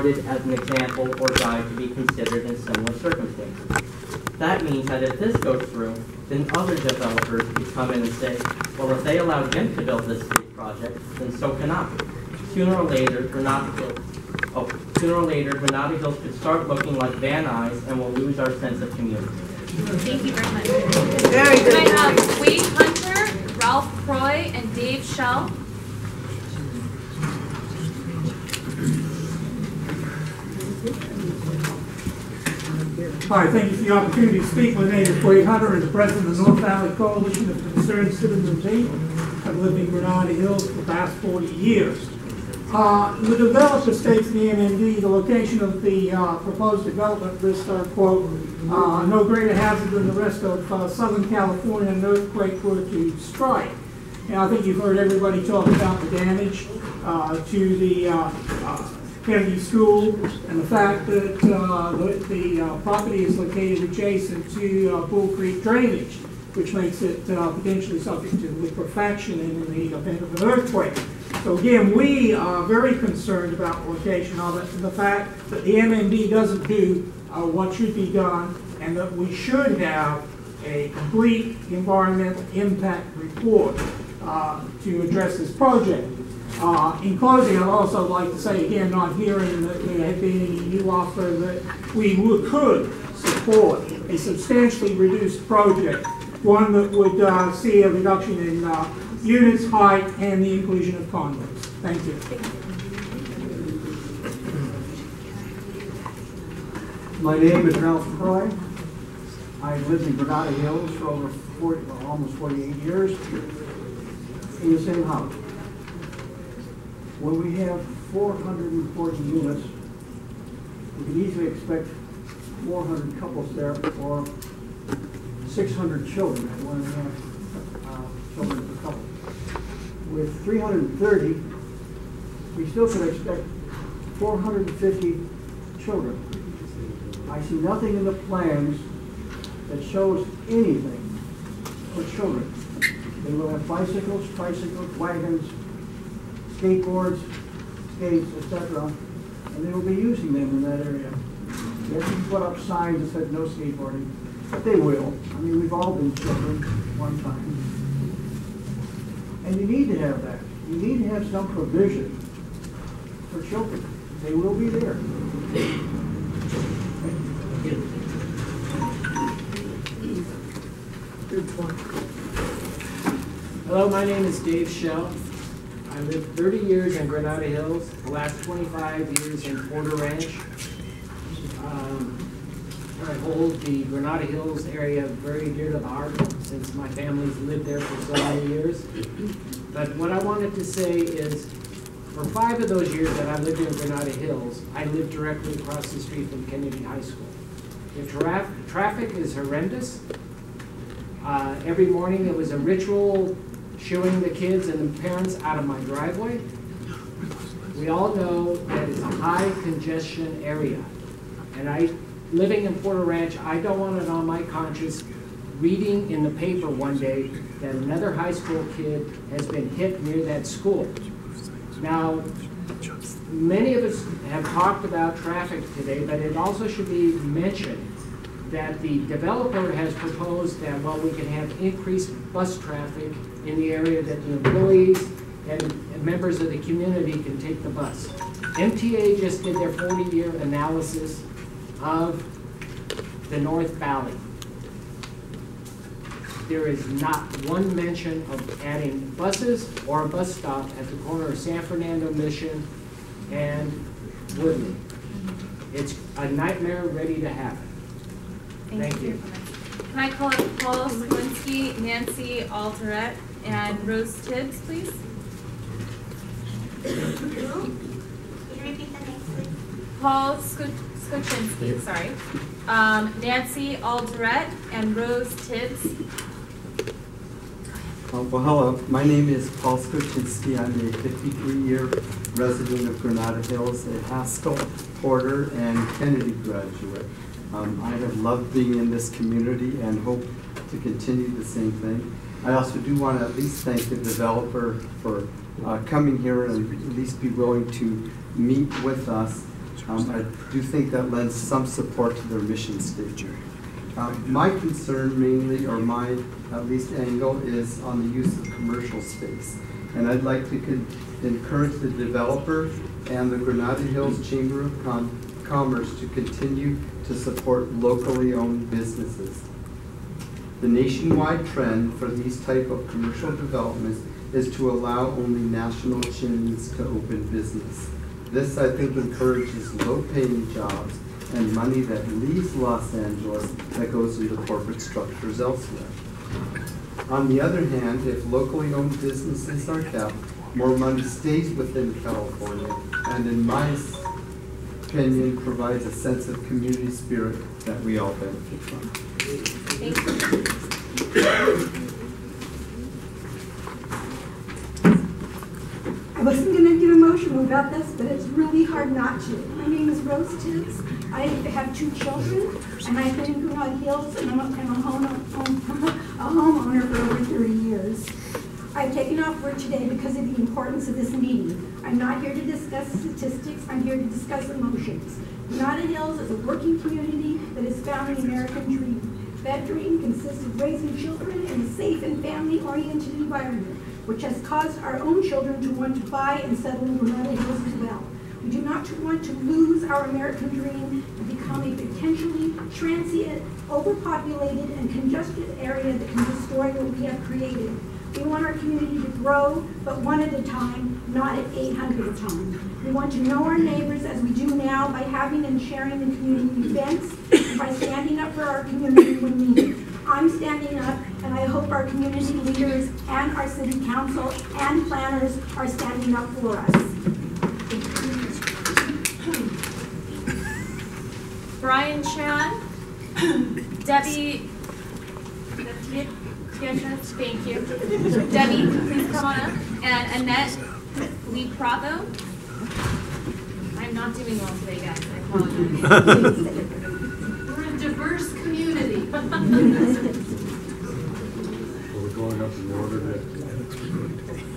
regarded as an example or guide to be considered in similar circumstances. That means that if this goes through, then other developers could come in and say, well, if they allowed him to build this big project, then so can I. Sooner or later, Granada Hills could start looking like Van Nuys, and we'll lose our sense of community. Thank you very much. Very good. Can I have Wade Hunter, Ralph Croy, and Dave Schell? Hi, thank you for the opportunity to speak. My name is Wade Hunter, and the president of the North Valley Coalition of Concerned Citizens, Inc. I've lived in Granada Hills for the past 40 years. The developer states in the MND the location of the proposed development risks are, quote, no greater hazard than the rest of Southern California an earthquake were to strike. And I think you've heard everybody talk about the damage to the Kennedy School and the fact that the property is located adjacent to Bull Creek drainage, which makes it potentially subject to liquefaction in the event of an earthquake. So again, we are very concerned about the location of it and the fact that the MND doesn't do what should be done, and that we should have a complete environmental impact report to address this project. In closing, I'd also like to say, again, not hearing that there had been any new offer, that we could support a substantially reduced project, one that would see a reduction in units, height, and the inclusion of condos. Thank you. My name is Ralph Croy. I've lived in Granada Hills for almost 48 years in the same house. When we have 440 units, we can easily expect 400 couples there or 600 children at 1.5 children per couple. With 330, we still could expect 450 children. I see nothing in the plans that shows anything for children. They will have bicycles, tricycles, wagons, skateboards, skates, etc., and they will be using them in that area. Yes, you can put up signs that said no skateboarding, but they will. I mean, we've all been children one time. And you need to have that. You need to have some provision for children. They will be there. Hello, my name is Dave Schell. I lived 30 years in Granada Hills, the last 25 years in Porter Ranch. I hold the Granada Hills area very dear to the heart since my family's lived there for so many years. But what I wanted to say is, for 5 of those years that I lived in Granada Hills, I lived directly across the street from Kennedy High School. The traffic is horrendous. Every morning it was a ritual shooing the kids and the parents out of my driveway. We all know that it's a high congestion area. And living in Porter Ranch, I don't want it on my conscience reading in the paper one day that another high school kid has been hit near that school. Now, many of us have talked about traffic today, but it also should be mentioned that the developer has proposed that, well, we can have increased bus traffic in the area, that the employees and members of the community can take the bus. MTA just did their 40-year analysis of the North Valley. There is not one mention of adding buses or a bus stop at the corner of San Fernando Mission and Woodley. It's a nightmare ready to happen. Thank you. Can I call up Paul Skowinski, Nancy Alterette, and Rose Tibbs, please? Can you repeat the name, please? Paul Skowinski, sorry. Nancy Alterette and Rose Tibbs. Well, hello. My name is Paul Skowinski. I'm a 53-year resident of Granada Hills, a Haskell, Porter, and Kennedy graduate. I have loved being in this community and hope to continue the same thing. I also do want to at least thank the developer for coming here and at least be willing to meet with us I do think that lends some support to their mission statement. My concern mainly, or my at least angle, is on the use of commercial space. And I'd like to encourage the developer and the Granada Hills Chamber of Commerce to continue to support locally owned businesses. The nationwide trend for these type of commercial developments is to allow only national chains to open business. This, I think, encourages low-paying jobs and money that leaves Los Angeles that goes into corporate structures elsewhere. On the other hand, if locally owned businesses are kept, more money stays within California, and in my opinion, provides a sense of community spirit that we all benefit from. Thank you. I wasn't going to get emotional about this, but it's really hard not to. My name is Rose Tibbs. I have 2 children, and I've been in Granada Hills, and I'm a homeowner for over 30 years. I've taken off work today because of the importance of this meeting. I'm not here to discuss statistics, I'm here to discuss emotions. Granada Hills is a working community that is found in the American dream. That dream consists of raising children in a safe and family-oriented environment, which has caused our own children to want to buy and settle in Granada Hills as well. We do not want to lose our American dream and become a potentially transient, overpopulated, and congested area that can destroy what we have created. We want our community to grow, but one at a time, not at 800 at a time. We want to know our neighbors as we do now by having and sharing in community events, and by standing up for our community when needed. I'm standing up, and I hope our community leaders and our city council and planners are standing up for us. Brian Chan, Debbie, thank you. Debbie, please come on up. And Annette Lee Pravo. I'm not doing well today, guys. I apologize. We're a diverse community. We're going up in order that.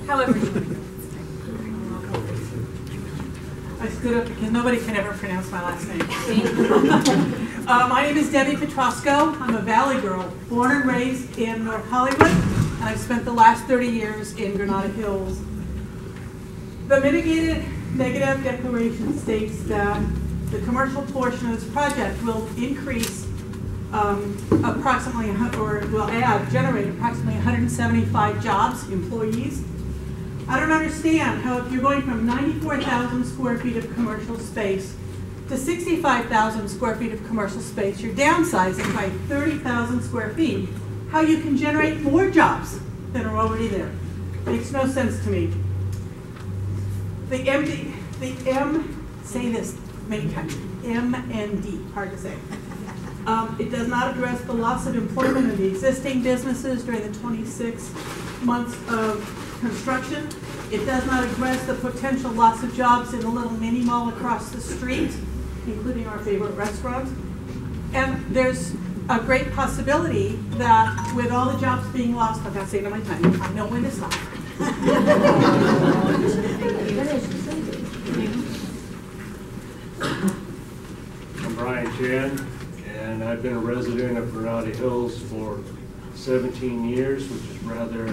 However you want to go. I stood up because nobody can ever pronounce my last name. My name is Debbie Petrosco. I'm a Valley girl, born and raised in North Hollywood, and I've spent the last 30 years in Granada Hills. The mitigated negative declaration states that the commercial portion of this project will increase approximately, or will generate approximately 175 jobs, employees. I don't understand how if you're going from 94,000 square feet of commercial space to 65,000 square feet of commercial space, you're downsizing by 30,000 square feet, how you can generate more jobs than are already there. Makes no sense to me. Say this many times, M&D, hard to say. It does not address the loss of employment of the existing businesses during the 26 months of construction. It does not address the potential loss of jobs in the little mini mall across the street, including our favorite restaurant. And there's a great possibility that with all the jobs being lost, I've got to say it on my time, I know when to stop. I'm Brian Chan, and I've been a resident of Granada Hills for 17 years, which is rather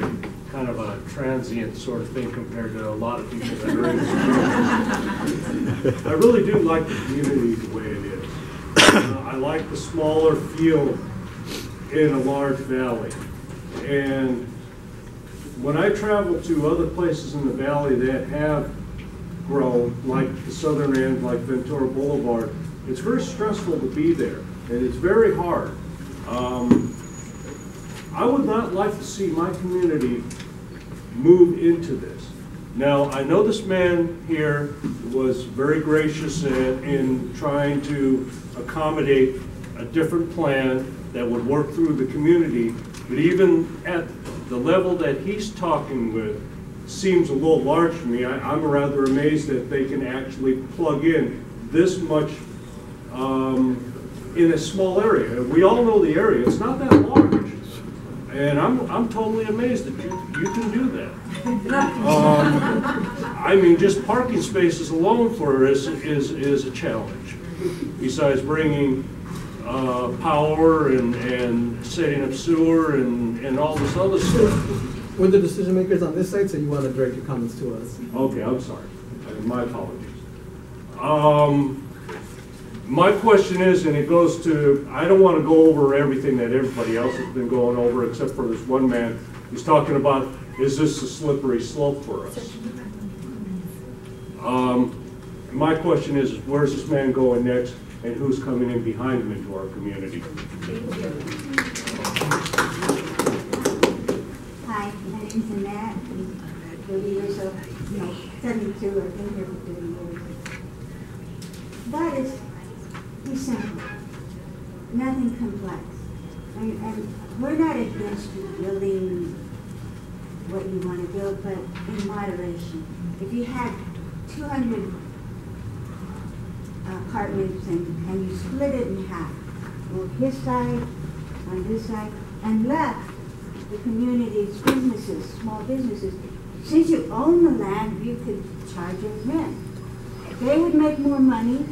kind of a transient sort of thing compared to a lot of people that are in this. I really do like the community the way it is. I like the smaller feel in a large valley. And when I travel to other places in the valley that have grown, like the southern end, like Ventura Boulevard, it's very stressful to be there, and it's very hard. I would not like to see my community move into this. Now, I know this man here was very gracious in trying to accommodate a different plan that would work through the community, but even at the level that he's talking with seems a little large to me. I'm rather amazed that they can actually plug in this much in a small area. We all know the area, it's not that large. And I'm totally amazed that you can do that. I mean, just parking spaces alone for us is a challenge. Besides bringing power and setting up sewer and all this other stuff. We're the decision makers on this site, so you want to direct your comments to us. Okay, I'm sorry. My apologies. My question is, and it goes to, I don't want to go over everything that everybody else has been going over, except for this one man. He's talking about, is this a slippery slope for us? My question is, where's this man going next, and who's coming in behind him into our community? Hi, my name is Annette. I'm 30 years old, 72, I've been here for 30 years. That is simple, nothing complex. And we're not against you building what you want to build, but in moderation. If you had 200 apartments and you split it in half, on his side, on this side, and left the community's businesses, small businesses, since you own the land, you could charge them rent. They would make more money.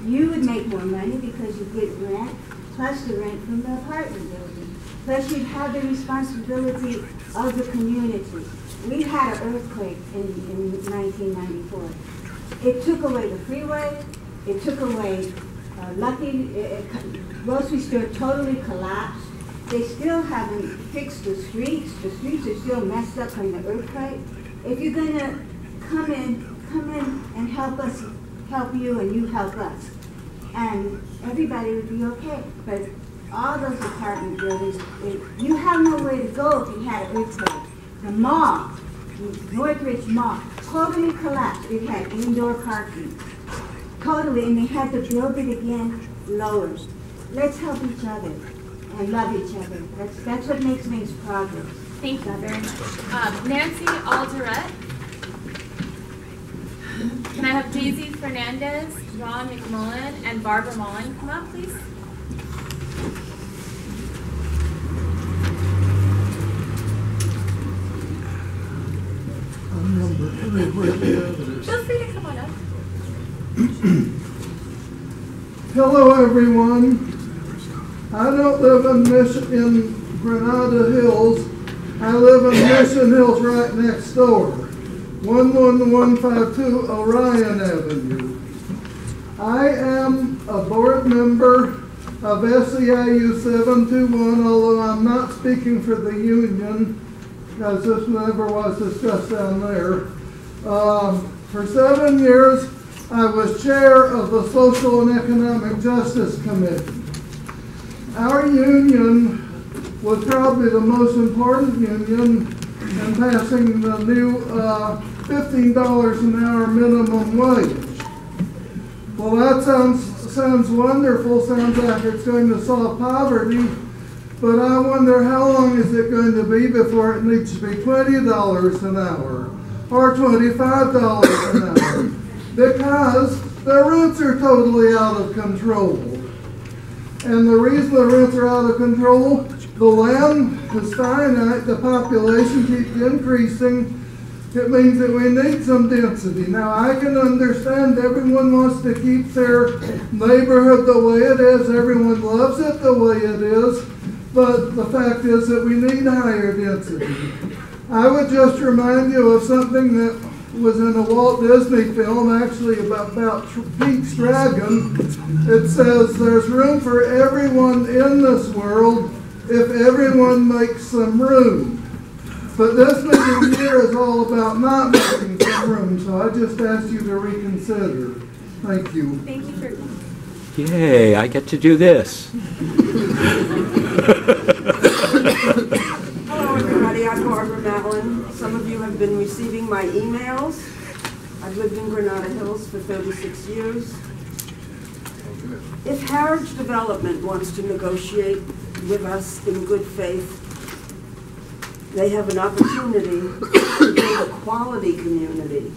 You would make more money because you get rent, plus the rent from the apartment building. Plus you'd have the responsibility of the community. We had an earthquake in 1994. It took away the freeway. It took away grocery store totally collapsed. They still haven't fixed the streets. The streets are still messed up from the earthquake. If you're gonna come in and help us, help you and you help us, and everybody would be okay. But all those apartment buildings, you have nowhere to go if you had an earthquake. The mall, Northridge Mall, totally collapsed. It had indoor parking, totally, and they had to build it again lower. Let's help each other and love each other. That's what makes things progress. Thank you very much. Nancy Alderette. Can I have Daisy Fernandez, Ron McMullen, and Barbara Mullen come up, please? Feel free to come on up. Hello, everyone. I don't live in Granada Hills. I live in Mission Hills right next door. 11152 Orion Avenue. I am a board member of SEIU 721, although I'm not speaking for the union, because this never was discussed down there. For 7 years, I was chair of the Social and Economic Justice Committee. Our union was probably the most important union in passing the new $15 an hour minimum wage. Well, that sounds wonderful, sounds like it's going to solve poverty, but I wonder how long is it going to be before it needs to be $20 an hour or $25 an hour, because the rents are totally out of control. And the reason the rents are out of control, the land is finite, the population keeps increasing. It means that we need some density. Now, I can understand everyone wants to keep their neighborhood the way it is. Everyone loves it the way it is. But the fact is that we need higher density. I would just remind you of something that was in a Walt Disney film, actually about Pete's Dragon. It says there's room for everyone in this world if everyone makes some room. But this meeting here is all about not making some room, so I just ask you to reconsider. Thank you. Thank you for... Yay, I get to do this. Hello everybody, I'm Barbara Matlin. Some of you have been receiving my emails. I've lived in Granada Hills for 36 years. If Harwich Development wants to negotiate with us in good faith, they have an opportunity to build a quality community,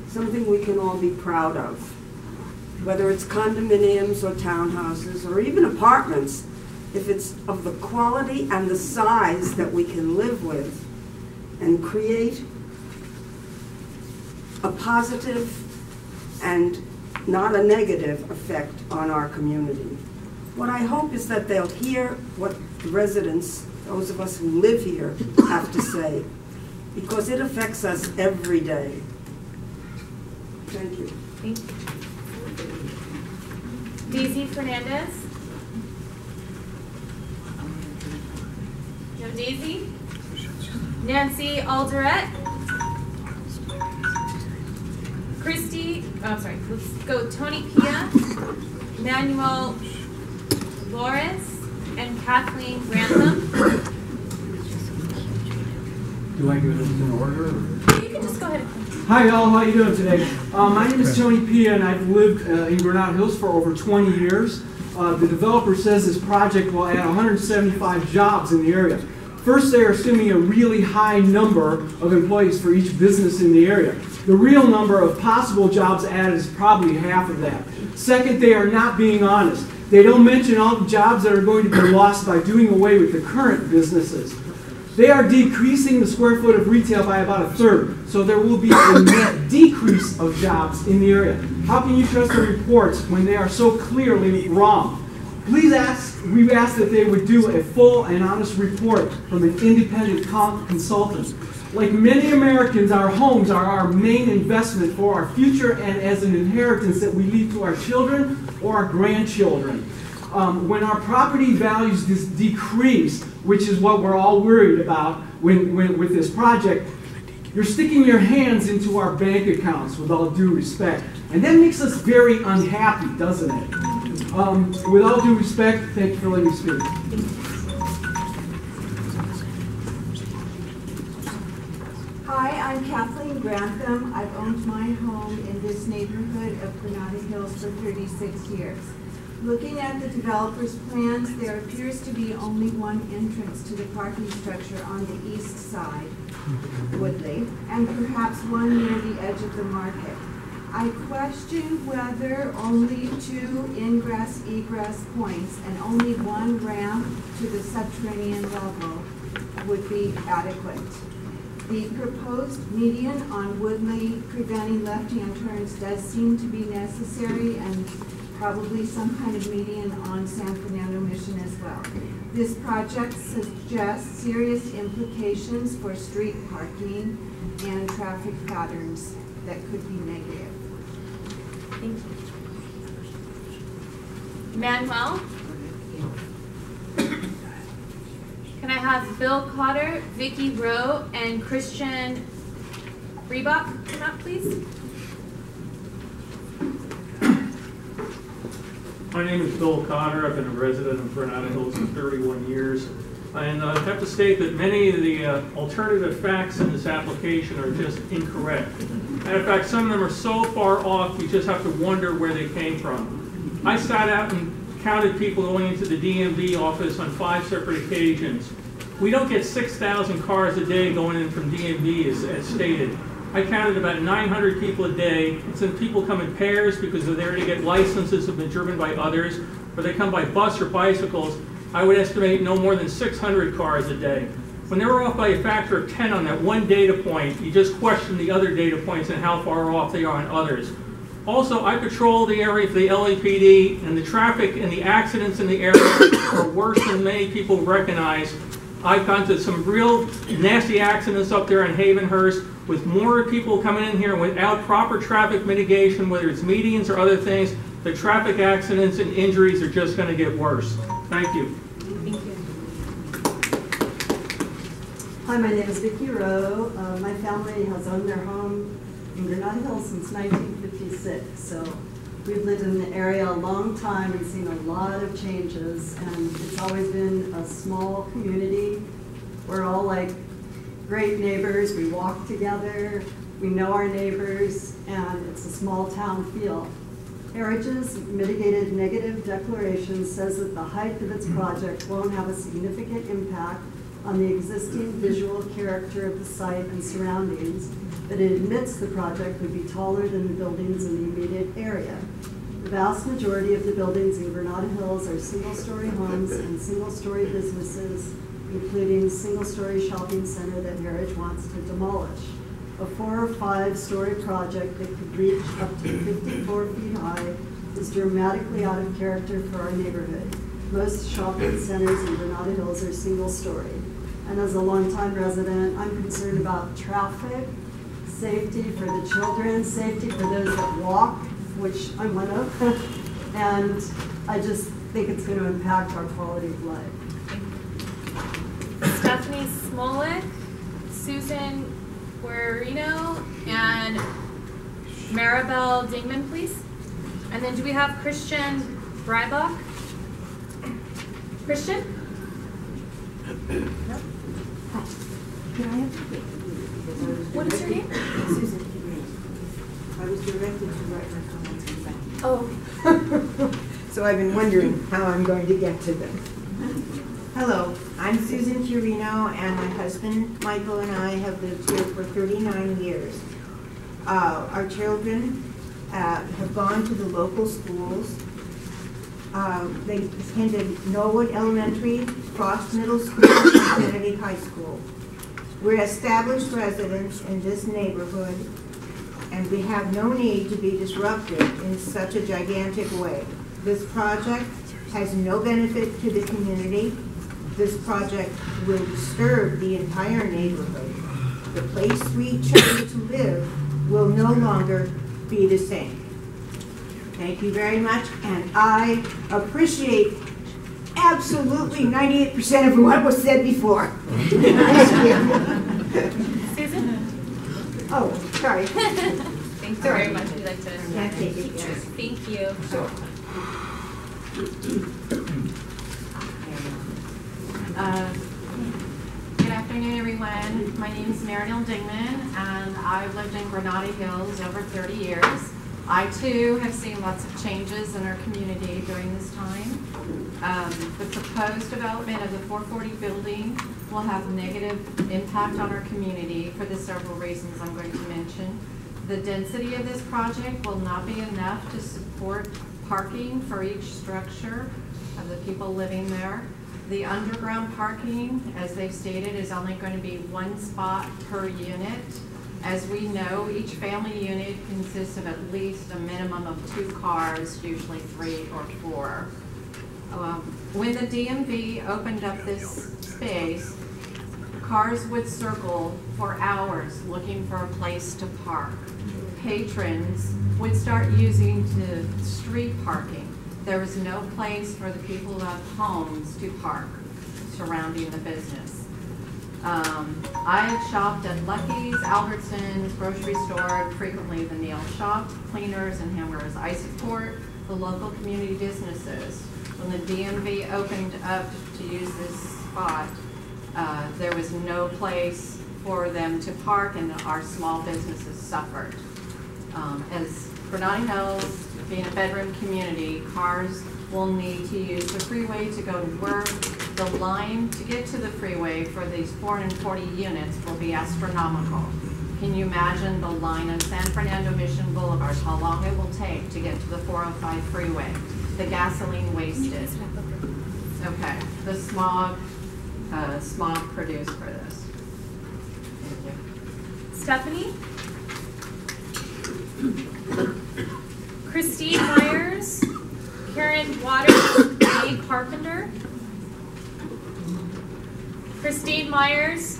something we can all be proud of. Whether it's condominiums or townhouses or even apartments, if it's of the quality and the size that we can live with and create a positive and not a negative effect on our community. What I hope is that they'll hear what the residents, those of us who live here, have to say, because it affects us every day. Thank you. Thank you. Daisy Fernandez. You have Daisy? Nancy Alderette. Christy, oh, sorry, let's go Tony Pia, Manuel Loris, and Kathleen Grantham. Do I give this in order? You can just go ahead. Hi y'all, how you doing today? My name is Tony Pia and I've lived in Granada Hills for over 20 years. The developer says this project will add 175 jobs in the area. First, they are assuming a really high number of employees for each business in the area. The real number of possible jobs added is probably half of that. Second, they are not being honest. They don't mention all the jobs that are going to be lost by doing away with the current businesses. They are decreasing the square foot of retail by about a third, so there will be a net decrease of jobs in the area. How can you trust the reports when they are so clearly wrong? We ask that they would do a full and honest report from an independent consultant. Like many Americans, our homes are our main investment for our future and as an inheritance that we leave to our children or our grandchildren. When our property values decrease, which is what we're all worried about with this project, you're sticking your hands into our bank accounts with all due respect. And that makes us very unhappy, doesn't it? With all due respect, thank you for letting me speak. Hi, I'm Kathleen Grantham. I've owned my home in this neighborhood of Granada Hills for 36 years. Looking at the developer's plans, there appears to be only one entrance to the parking structure on the east side, Woodley, and perhaps one near the edge of the market. I question whether only 2 ingress-egress points and only 1 ramp to the subterranean level would be adequate. The proposed median on Woodley preventing left-hand turns does seem to be necessary, and probably some kind of median on San Fernando Mission as well. This project suggests serious implications for street parking and traffic patterns that could be negative. Thank you. Manuel? Can I have Bill Cotter, Vicky Rowe, and Christian Reebok come up, please? My name is Bill Cotter. I've been a resident of Granada Hills for 31 years. And I have to state that many of the alternative facts in this application are just incorrect. And in fact, some of them are so far off, you just have to wonder where they came from. I sat out and counted people going into the DMV office on 5 separate occasions. We don't get 6,000 cars a day going in from DMV as stated. I counted about 900 people a day. Some people come in pairs because they're there to get licenses, have been driven by others, or they come by bus or bicycles. I would estimate no more than 600 cars a day. When they were off by a factor of 10 on that one data point, you just question the other data points and how far off they are on others. Also, I patrol the area for the LAPD, and the traffic and the accidents in the area are worse than many people recognize. I've gone to some real nasty accidents up there in Havenhurst with more people coming in here without proper traffic mitigation, whether it's medians or other things. The traffic accidents and injuries are just going to get worse. Thank you. Thank you. Hi, my name is Vicky Rowe. My family has owned their home in Granada Hills since 1956. So we've lived in the area a long time and seen a lot of changes. And it's always been a small community. We're all like great neighbors. We walk together. We know our neighbors. And it's a small town feel. Heritage's mitigated negative declaration says that the height of its project won't have a significant impact on the existing visual character of the site and surroundings, but it admits the project would be taller than the buildings in the immediate area. The vast majority of the buildings in Granada Hills are single-story homes and single-story businesses, including single-story shopping center that Heritage wants to demolish. A 4 or 5 story project that could reach up to 54 feet high is dramatically out of character for our neighborhood. Most shopping centers in Granada Hills are single story. And as a longtime resident, I'm concerned about traffic, safety for the children, safety for those that walk, which I'm one of, and I just think it's going to impact our quality of life. Stephanie Smolik, Susan Guarino, and Maribel Dingman, please. And then do we have Christian Breibach? Christian? No? What is your name? Susan Guarino. I was directed to write my comments in back. Oh. So I've been wondering how I'm going to get to them. Hello, I'm Susan Curino, and my husband Michael and I have lived here for 39 years. Our children have gone to the local schools. They attended Norwood Elementary, Frost Middle School, and Kennedy High School. We're established residents in this neighborhood, and we have no need to be disrupted in such a gigantic way. This project has no benefit to the community. This project will disturb the entire neighborhood. The place we chose to live will no longer be the same. Thank you very much, and I appreciate absolutely 98% of what was said before. Susan? Oh, sorry. Thank you very much. Would you like to? Yeah, take it, yes. Thank you. Sure. Good afternoon, everyone. My name is Marinelle Dingman, and I've lived in Granada Hills over 30 years. I, too, have seen lots of changes in our community during this time. The proposed development of the 440 building will have negative impact on our community for the several reasons I'm going to mention. The density of this project will not be enough to support parking for each structure of the people living there. The underground parking, as they've stated, is only going to be 1 spot per unit. As we know, each family unit consists of at least a minimum of 2 cars, usually 3 or 4. When the DMV opened up this space, cars would circle for hours looking for a place to park. Patrons would start using the street parking. There was no place for the people who have homes to park surrounding the business. I have shopped at Lucky's, Albertsons, grocery store, frequently the nail shop, cleaners and hamburgers. I support the local community businesses. When the DMV opened up to use this spot, there was no place for them to park, and our small businesses suffered. As Granada Hills being a bedroom community, cars will need to use the freeway to go to work. The line to get to the freeway for these 440 units will be astronomical. Can you imagine the line of San Fernando Mission Boulevard, how long it will take to get to the 405 freeway? The gasoline wasted. Okay, the smog produced for this. Thank you. Stephanie? Christine Myers, Karen Waters, Dave Carpenter. Christine Myers.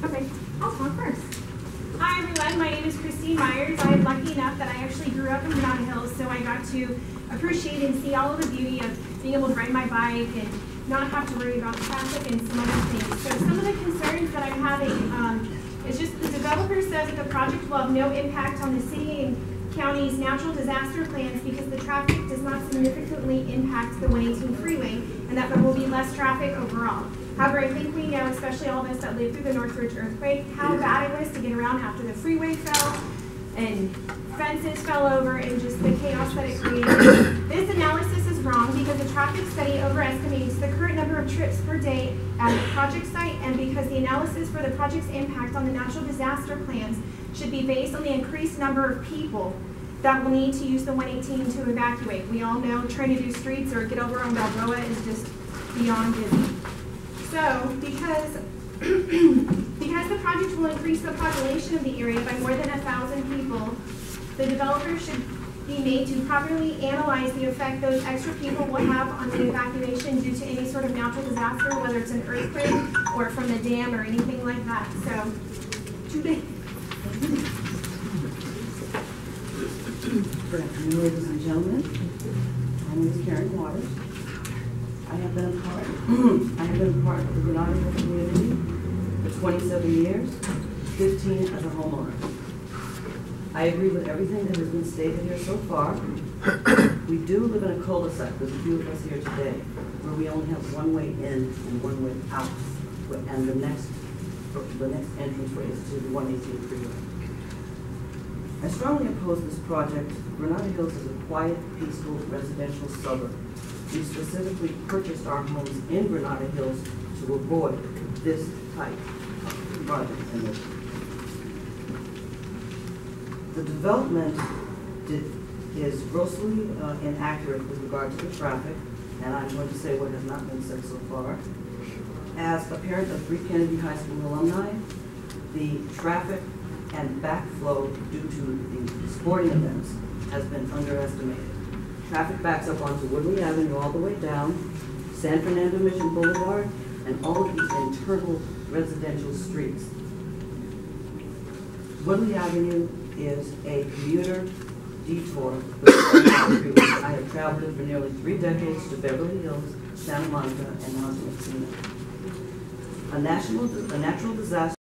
Okay, I'll talk first. Hi everyone, my name is Christine Myers. I'm lucky enough that I actually grew up in Granada Hills, so I got to appreciate and see all of the beauty of being able to ride my bike and not have to worry about traffic and some other things. So some of the concerns that I'm having is just the developer says that the project will have no impact on the city and county's natural disaster plans because the traffic does not significantly impact the 118 freeway and that there will be less traffic overall. However, I think we know, especially all of us that lived through the Northridge earthquake, how bad it was to get around after the freeway fell and fences fell over and just the chaos that it created. This analysis is wrong because the traffic study overestimates the current number of trips per day at the project site, and because the analysis for the project's impact on the natural disaster plans should be based on the increased number of people that will need to use the 118 to evacuate. We all know trying to do streets or get over on Balboa is just beyond busy. So, because the project will increase the population of the area by more than 1,000 people, the developer should be made to properly analyze the effect those extra people will have on the evacuation due to any sort of natural disaster, whether it's an earthquake or from the dam or anything like that. So, today. Good afternoon, ladies and gentlemen. My name is Karen Waters. I have been a part of the Granada Hills community for 27 years, 15 as a homeowner. I agree with everything that has been stated here so far. We do live in a cul-de-sac, there's a few of us here today, where we only have one way in and one way out, and the next entrance way is to the 118 freeway. I strongly oppose this project. Granada Hills is a quiet, peaceful residential suburb. We specifically purchased our homes in Granada Hills to avoid this type of project. The development is grossly inaccurate with regard to the traffic, and I'm going to say what has not been said so far. As a parent of 3 Kennedy High School alumni, the traffic and backflow due to the sporting events has been underestimated. Traffic backs up onto Woodley Avenue all the way down, San Fernando Mission Boulevard, and all of these internal residential streets. Woodley Avenue is a commuter detour. I have traveled it for nearly 3 decades to Beverly Hills, Santa Monica, and now to Messina. A natural disaster